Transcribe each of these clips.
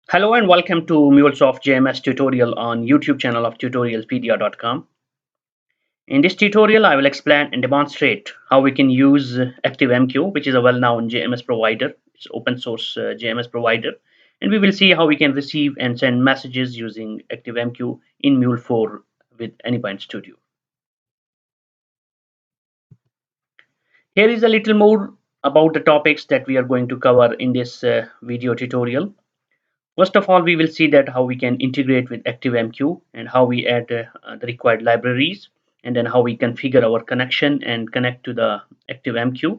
Hello and welcome to MuleSoft JMS tutorial on YouTube channel of tutorialspedia.com. In this tutorial, I will explain and demonstrate how we can use ActiveMQ, which is a well-known JMS provider. It's open source JMS provider, and we will see how we can receive and send messages using ActiveMQ in Mule 4 with AnyPoint Studio. Here is a little more about the topics that we are going to cover in this video tutorial. First of all, we will see that how we can integrate with ActiveMQ and how we add the required libraries, and then how we configure our connection and connect to the ActiveMQ.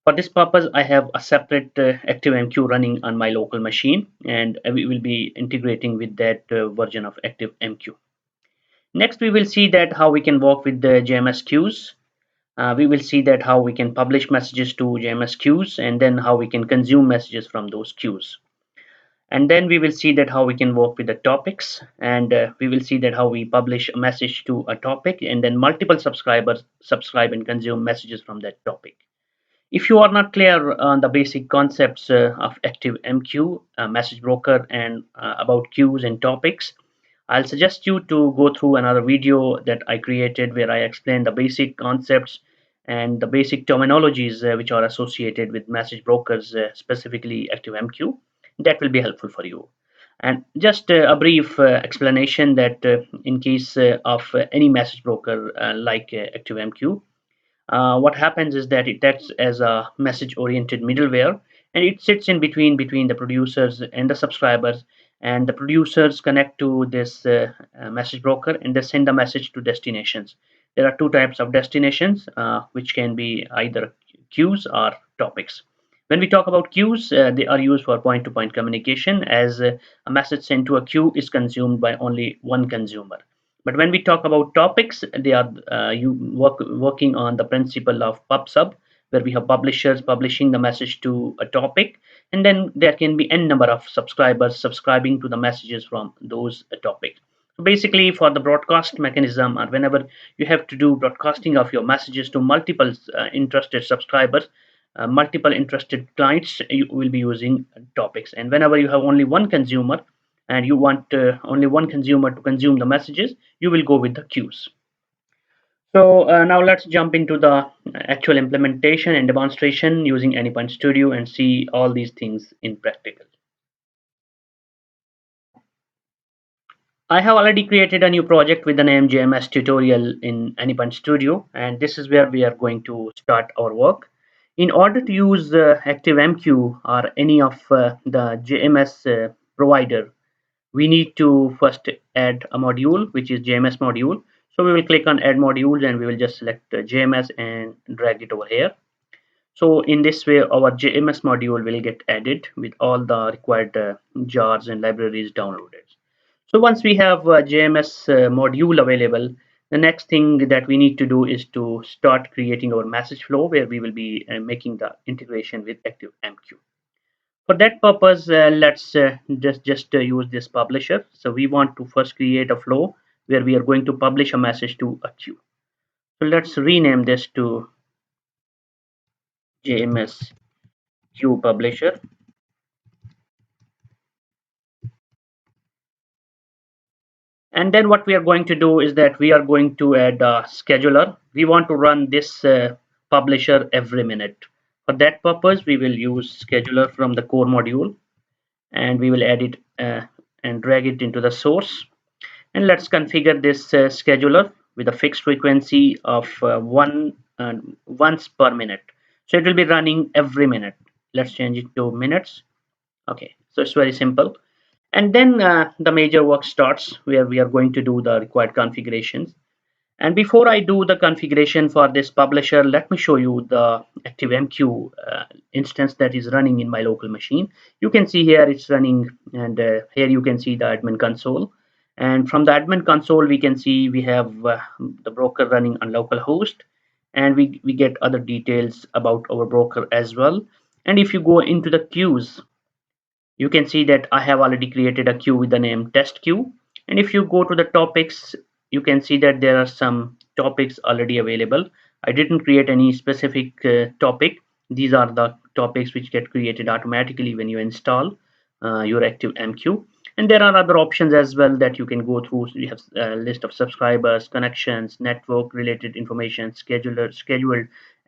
For this purpose, I have a separate ActiveMQ running on my local machine, and we will be integrating with that version of ActiveMQ. Next, we will see that how we can work with the JMS queues. We will see that how we can publish messages to JMS queues, and then how we can consume messages from those queues. And then we will see that how we can work with the topics, and we will see that how we publish a message to a topic, and then multiple subscribers subscribe and consume messages from that topic. If you are not clear on the basic concepts of ActiveMQ, message broker, and about queues and topics, I'll suggest you to go through another video that I created where I explain the basic concepts and the basic terminologies which are associated with message brokers, specifically ActiveMQ. That will be helpful for you. And just a brief explanation that in case of any message broker like ActiveMQ, what happens is that it acts as a message oriented middleware, and it sits in between the producers and the subscribers, and the producers connect to this message broker and they send the message to destinations. There are two types of destinations, which can be either queues or topics. When we talk about queues, they are used for point-to-point communication, as a message sent to a queue is consumed by only one consumer. But when we talk about topics, they are working on the principle of pub/sub, where we have publishers publishing the message to a topic, and then there can be n number of subscribers subscribing to the messages from those topics. So basically, for the broadcast mechanism, or whenever you have to do broadcasting of your messages to multiple interested subscribers, multiple interested clients, you will be using topics. And whenever you have only one consumer and you want only one consumer to consume the messages, you will go with the queues. So now let's jump into the actual implementation and demonstration using AnyPoint Studio and see all these things in practical. I have already created a new project with the name JMS tutorial in AnyPoint Studio, and this is where we are going to start our work. In order to use ActiveMQ or any of the JMS provider, we need to first add a module, which is JMS module. So we will click on add modules and we will just select JMS and drag it over here. So in this way, our JMS module will get added with all the required jars and libraries downloaded. So once we have a JMS module available, the next thing that we need to do is to start creating our message flow, where we will be making the integration with ActiveMQ. For that purpose, let's just use this publisher. So we want to first create a flow where we are going to publish a message to a queue. So let's rename this to JMS queue publisher. And then what we are going to do is that we are going to add a scheduler. We want to run this publisher every minute. For that purpose, we will use scheduler from the core module, and we will add it and drag it into the source. And let's configure this scheduler with a fixed frequency of once per minute. So it will be running every minute. Let's change it to minutes. Okay, so it's very simple. And then the major work starts, where we are going to do the required configurations. And before I do the configuration for this publisher, let me show you the ActiveMQ instance that is running in my local machine. You can see here it's running, and here you can see the admin console. And from the admin console, we can see we have the broker running on localhost, and we get other details about our broker as well. And if you go into the queues, you can see that I have already created a queue with the name test queue. And if you go to the topics, you can see that there are some topics already available. I didn't create any specific topic. These are the topics which get created automatically when you install your ActiveMQ. And there are other options as well that you can go through. So you have a list of subscribers, connections, network related information, scheduled,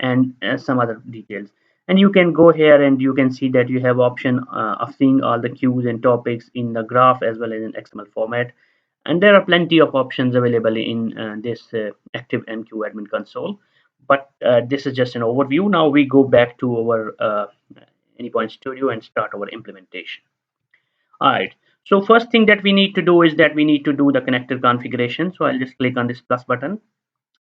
and some other details. And you can go here and you can see that you have option of seeing all the queues and topics in the graph as well as in XML format. And there are plenty of options available in this ActiveMQ admin console. But this is just an overview. Now we go back to our AnyPoint Studio and start our implementation. All right. So first thing that we need to do is that we need to do the connector configuration. So I'll just click on this plus button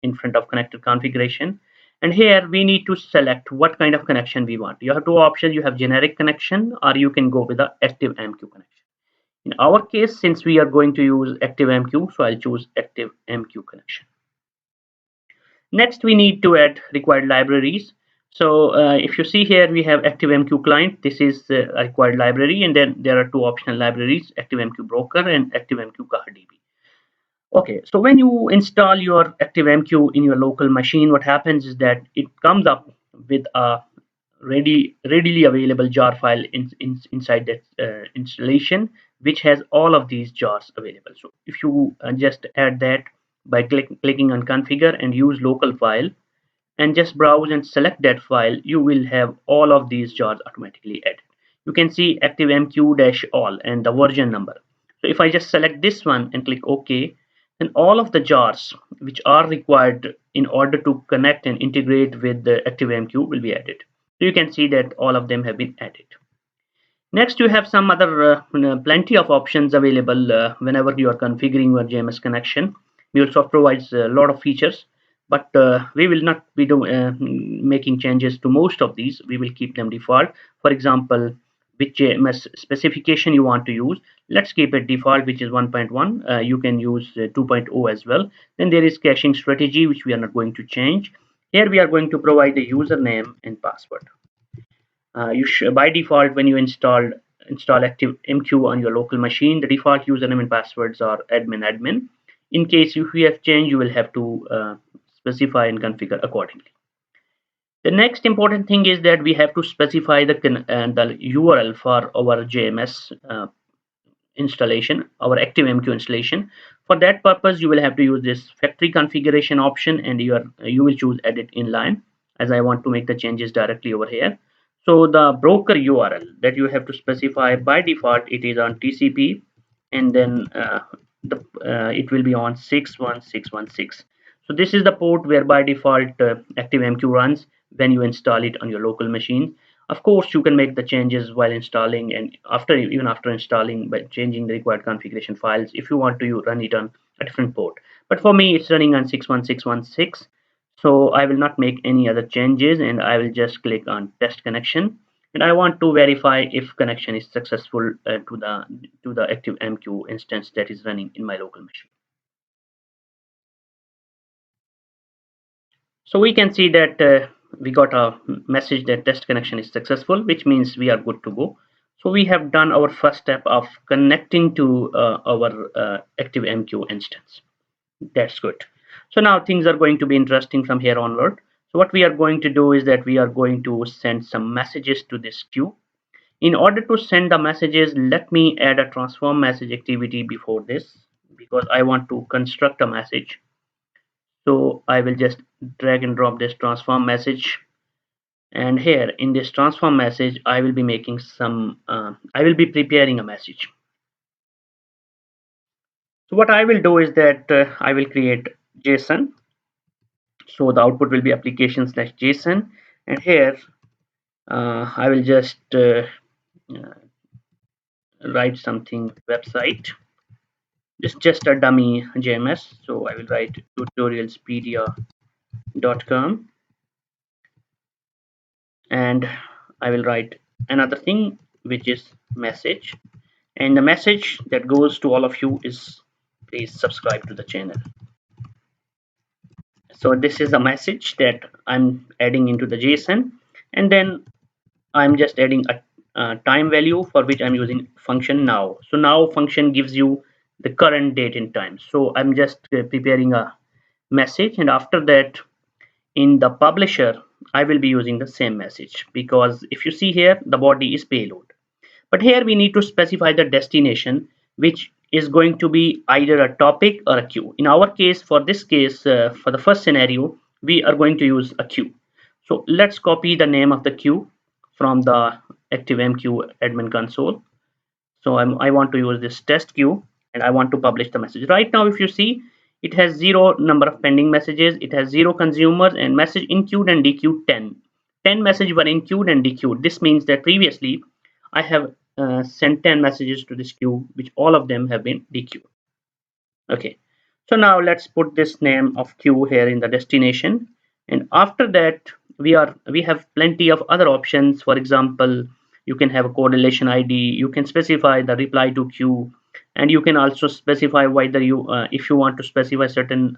in front of connector configuration. And here we need to select what kind of connection we want. You have two options. You have generic connection or you can go with the ActiveMQ connection. In our case, since we are going to use ActiveMQ, so I'll choose ActiveMQ connection. Next, we need to add required libraries. So if you see here, we have ActiveMQ client. This is a required library, and then there are two optional libraries, ActiveMQ broker and ActiveMQ CarDB. Okay, so when you install your ActiveMQ in your local machine, what happens is that it comes up with a readily available jar file inside that installation, which has all of these jars available. So if you just add that by clicking on configure and use local file and just browse and select that file, you will have all of these jars automatically added. You can see ActiveMQ-all and the version number. So if I just select this one and click OK, then all of the jars which are required in order to connect and integrate with the ActiveMQ will be added. So you can see that all of them have been added. Next, you have some other plenty of options available whenever you are configuring your JMS connection. MuleSoft provides a lot of features, but we will not be making changes to most of these. We will keep them default. For example, which JMS specification you want to use, let's keep it default, which is 1.1. You can use 2.0 as well. Then there is caching strategy, which we are not going to change. Here we are going to provide the username and password. By default, when you install ActiveMQ on your local machine, the default username and passwords are admin. In case if you have changed, you will have to specify and configure accordingly. The next important thing is that we have to specify the URL for our JMS installation, our ActiveMQ installation. For that purpose, you will have to use this factory configuration option, and you will choose edit inline, as I want to make the changes directly over here. So the broker URL that you have to specify, by default it is on TCP, and then it will be on 61616. So this is the port where by default ActiveMQ runs when you install it on your local machine. Of course, you can make the changes while installing and even after installing by changing the required configuration files if you want to run it on a different port. But for me, it's running on 61616. So I will not make any other changes, and I will just click on test connection. And I want to verify if connection is successful to the ActiveMQ instance that is running in my local machine. So we can see that we got a message that test connection is successful, which means we are good to go. So we have done our first step of connecting to our ActiveMQ instance. That's good. So now things are going to be interesting from here onward. So what we are going to do is that we are going to send some messages to this queue. In order to send the messages, let me add a transform message activity before this, because I want to construct a message. So I will just drag and drop this transform message, and here in this transform message I will be making some I will be preparing a message. So what I will do is that I will create JSON. So the output will be application/JSON, and here I will just write something website. It's just a dummy JMS. So I will write tutorialspedia.com, and I will write another thing which is message, and the message that goes to all of you is please subscribe to the channel. So this is a message that I'm adding into the JSON, and then I'm just adding a time value for which I'm using function now. So now function gives you the current date and time. So I'm just preparing a message, and after that in the publisher I will be using the same message, because if you see here the body is payload, But here we need to specify the destination, which is going to be either a topic or a queue. In our case, for this case, for the first scenario, we are going to use a queue. So let's copy the name of the queue from the ActiveMQ admin console. So I want to use this test queue and I want to publish the message. Right now, if you see, it has 0 number of pending messages, it has 0 consumers, and message in queued and dequeued 10. 10 messages were in queued and dequeued. This means that previously I have sent 10 messages to this queue, which all of them have been dequeued. Okay, so now let's put this name of queue here in the destination, and after that we have plenty of other options. For example, you can have a correlation ID, you can specify the reply to queue, and you can also specify whether you if you want to specify certain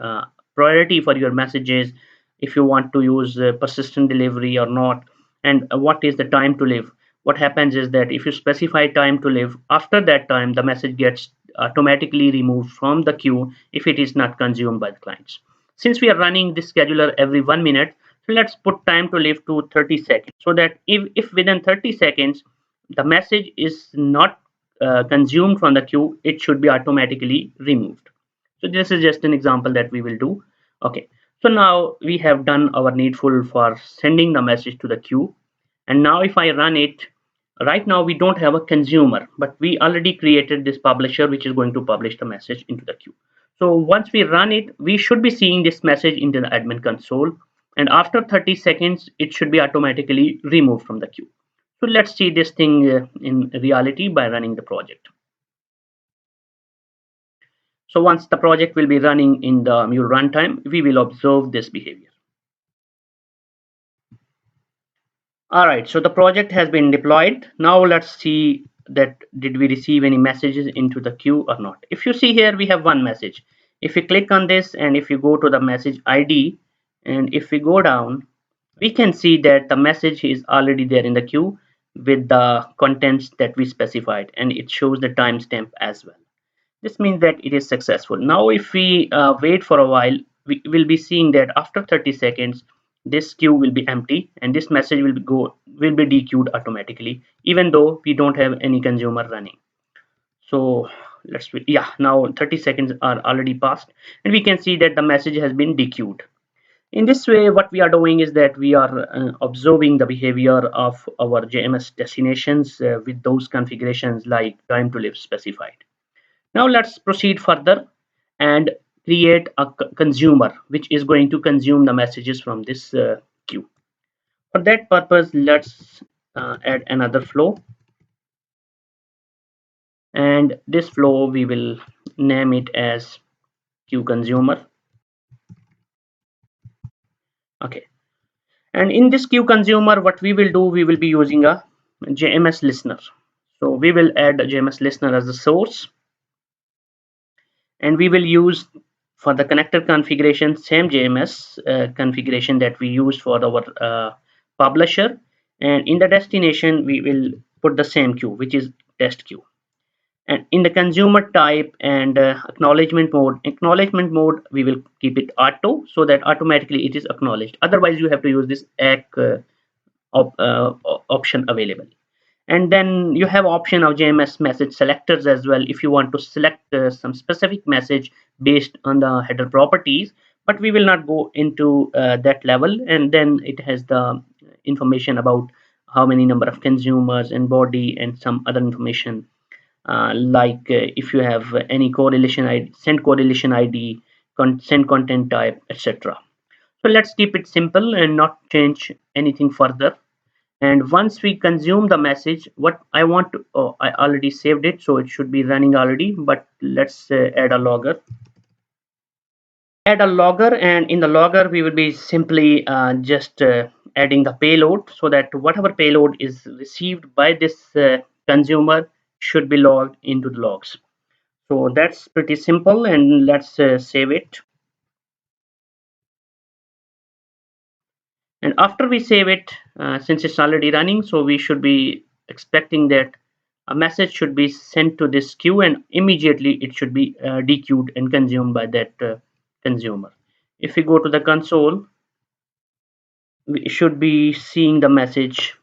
priority for your messages, if you want to use persistent delivery or not, and what is the time to live. What happens is that if you specify time to live, after that time the message gets automatically removed from the queue if it is not consumed by the clients. Since we are running this scheduler every 1 minute, so let's put time to live to 30 seconds, so that if within 30 seconds the message is not consumed from the queue, it should be automatically removed. So this is just an example that we will do. Okay, so now we have done our needful for sending the message to the queue, and now if I run it, right now we don't have a consumer, but we already created this publisher which is going to publish the message into the queue. So once we run it, we should be seeing this message into the admin console, and after 30 seconds it should be automatically removed from the queue. So let's see this thing in reality by running the project. So once the project will be running in the Mule runtime, we will observe this behavior. All right, so the project has been deployed. Now let's see that did we receive any messages into the queue or not. If you see here, we have one message. If you click on this and if you go to the message ID, and if we go down, we can see that the message is already there in the queue with the contents that we specified, and it shows the timestamp as well. This means that it is successful. Now if we wait for a while, we will be seeing that after 30 seconds this queue will be empty and this message will be dequeued automatically, even though we don't have any consumer running. So let's wait. Yeah, now 30 seconds are already passed and we can see that the message has been dequeued. In this way, what we are doing is that we are observing the behavior of our JMS destinations with those configurations like time to live specified. Now let's proceed further and create a consumer which is going to consume the messages from this queue. For that purpose, let's add another flow, and this flow we will name it as queue consumer. Okay, and in this queue consumer, what we will do, we will be using a JMS listener. So we will add a JMS listener as the source, and we will use for the connector configuration same JMS configuration that we used for our publisher, and in the destination we will put the same queue which is test queue, and in the consumer type and acknowledgement mode we will keep it auto so that automatically it is acknowledged. Otherwise you have to use this option available. And then you have option of JMS message selectors as well if you want to select some specific message based on the header properties, but we will not go into that level. And then it has the information about how many number of consumers and body and some other information like if you have any correlation ID, send correlation ID, send content type, etc. So let's keep it simple and not change anything further. And once we consume the message, what I want to, oh, I already saved it, so it should be running already, but let's add a logger. Add a logger, and in the logger we will be simply just adding the payload, so that whatever payload is received by this consumer should be logged into the logs. So that's pretty simple, and let's save it. And after we save it, since it's already running, so we should be expecting that a message should be sent to this queue and immediately it should be dequeued and consumed by that consumer. If we go to the console, we should be seeing the message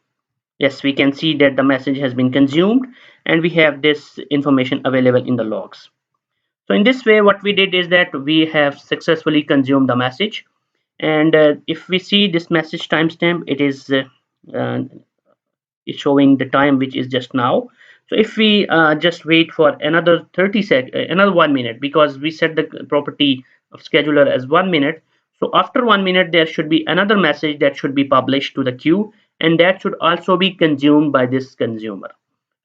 Yes, we can see that the message has been consumed, and we have this information available in the logs. So in this way, what we did is that we have successfully consumed the message. And if we see this message timestamp, it is showing the time which is just now. So if we just wait for another 1 minute, because we set the property of scheduler as 1 minute. So after 1 minute, there should be another message that should be published to the queue, and that should also be consumed by this consumer.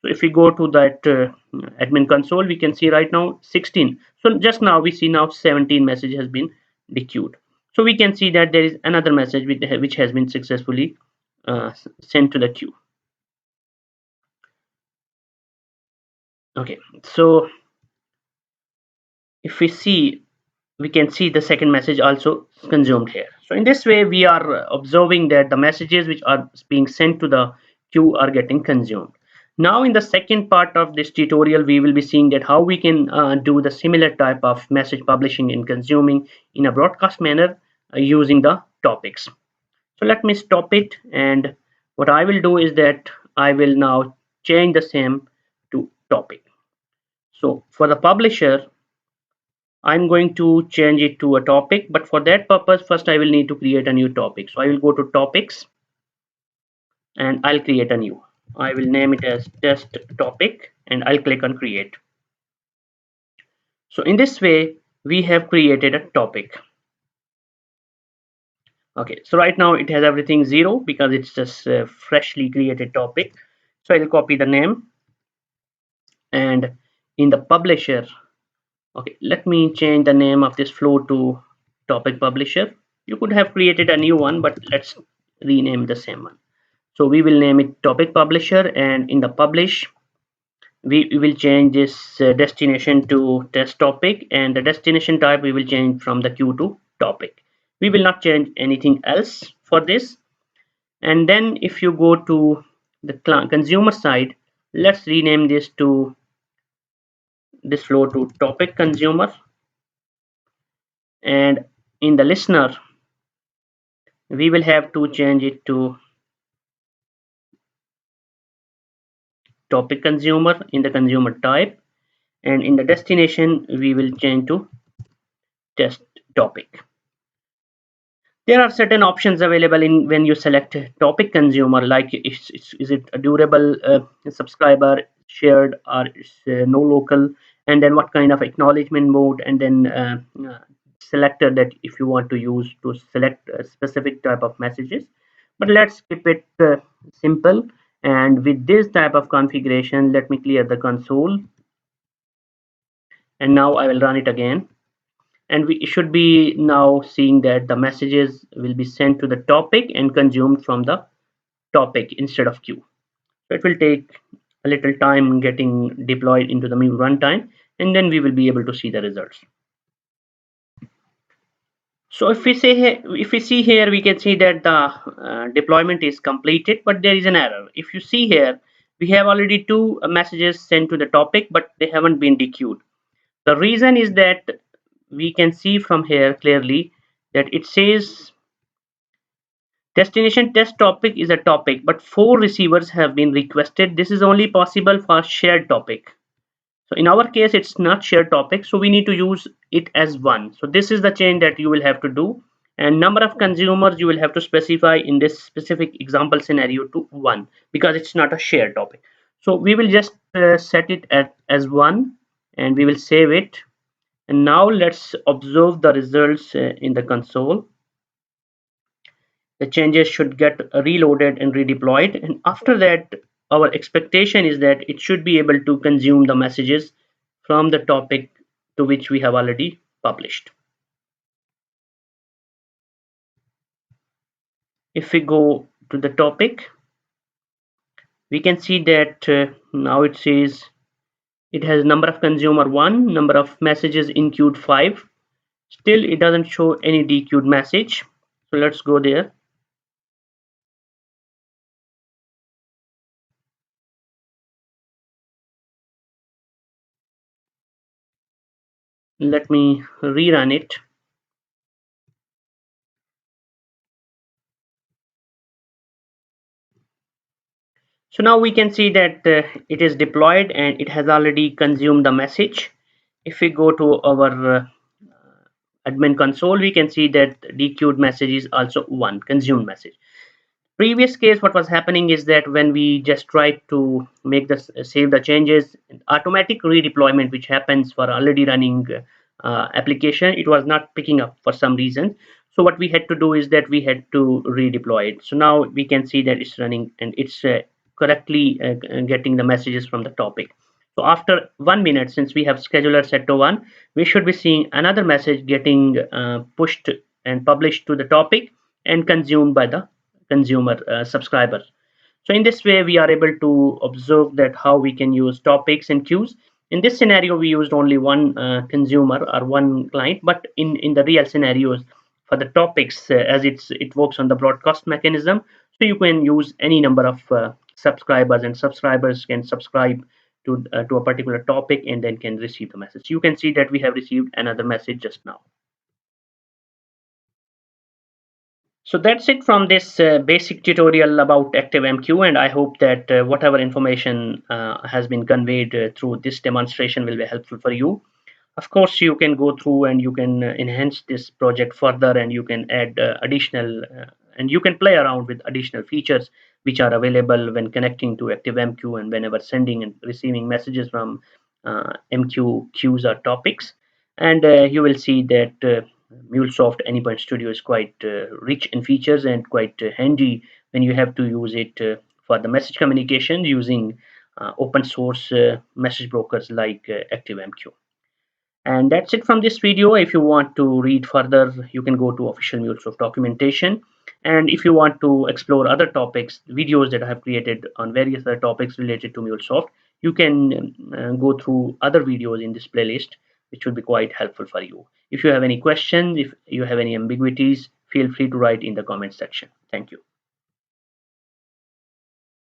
So if we go to that admin console, we can see right now 16. So just now we see now 17 message has been dequeued. So we can see that there is another message which has been successfully sent to the queue. Okay, so if we see, we can see the second message also consumed here. So in this way, we are observing that the messages which are being sent to the queue are getting consumed. Now in the second part of this tutorial, we will be seeing that how we can do the similar type of message publishing and consuming in a broadcast manner using the topics. So let me stop it, and what I will do is that I will now change the same to topic. So for the publisher, I'm going to change it to a topic, but for that purpose, first I will need to create a new topic. So I will go to topics and I'll create a new. I will name it as test topic and I'll click on create. So in this way, we have created a topic. Okay, so right now it has everything 0 because it's just a freshly created topic. So I'll copy the name, and in the publisher, okay, let me change the name of this flow to topic publisher. You could have created a new one, but let's rename the same one. So we will name it topic publisher, and in the publish, we will change this destination to test topic, and the destination type we will change from the queue to topic. We will not change anything else for this. And then if you go to the consumer side, let's rename this flow to topic consumer, and in the listener we will have to change it to topic consumer in the consumer type, and in the destination we will change to test topic. There are certain options available in when you select topic consumer, like is it a durable subscriber, shared, or no local, and then what kind of acknowledgement mode, and then selector that if you want to use to select a specific type of messages. But let's keep it simple, and with this type of configuration, let me clear the console, and now I will run it again, and we should be now seeing that the messages will be sent to the topic and consumed from the topic instead of queue. So it will take a little time getting deployed into the Mule runtime, and then we will be able to see the results. So if we see here, we can see that the deployment is completed, but there is an error. If you see here, we have already two messages sent to the topic, but they haven't been dequeued. The reason is that we can see from here clearly that it says destination test topic is a topic, but 4 receivers have been requested. This is only possible for shared topic. So in our case, it's not shared topic, so we need to use it as one. So this is the change that you will have to do. And number of consumers you will have to specify in this specific example scenario to 1, because it's not a shared topic. So we will just set it as 1, and we will save it. And now let's observe the results in the console. The changes should get reloaded and redeployed, and after that our expectation is that it should be able to consume the messages from the topic to which we have already published. If we go to the topic, we can see that now it says it has number of consumer 1, number of messages in queued 5. Still it doesn't show any dequeued message, so let's go there. Let me rerun it. So now we can see that it is deployed and it has already consumed the message. If we go to our admin console, we can see that dequeued message is also one consumed message. Previous case, what was happening is that when we just try to make the save the changes, automatic redeployment which happens for already running application, it was not picking up for some reason. So what we had to do is that we had to redeploy it. So now we can see that it's running and it's correctly getting the messages from the topic. So after 1 minute, since we have scheduler set to 1, we should be seeing another message getting pushed and published to the topic and consumed by the consumer subscriber. So in this way, we are able to observe that how we can use topics and queues. In this scenario, we used only one consumer or one client, but in the real scenarios for the topics, as it works on the broadcast mechanism, so you can use any number of subscribers, and subscribers can subscribe to a particular topic and then can receive the message. You can see that we have received another message just now. So that's it from this basic tutorial about ActiveMQ, and I hope that whatever information has been conveyed through this demonstration will be helpful for you. Of course, you can go through and you can enhance this project further, and you can add additional and you can play around with additional features which are available when connecting to ActiveMQ and whenever sending and receiving messages from MQ queues or topics. And you will see that MuleSoft AnyPoint Studio is quite rich in features and quite handy when you have to use it for the message communication using open source message brokers like ActiveMQ. And that's it from this video. If you want to read further, you can go to official MuleSoft documentation. And if you want to explore other topics, videos that I have created on various other topics related to MuleSoft, you can go through other videos in this playlist, which will be quite helpful for you. If you have any questions, if you have any ambiguities, feel free to write in the comment section. Thank you.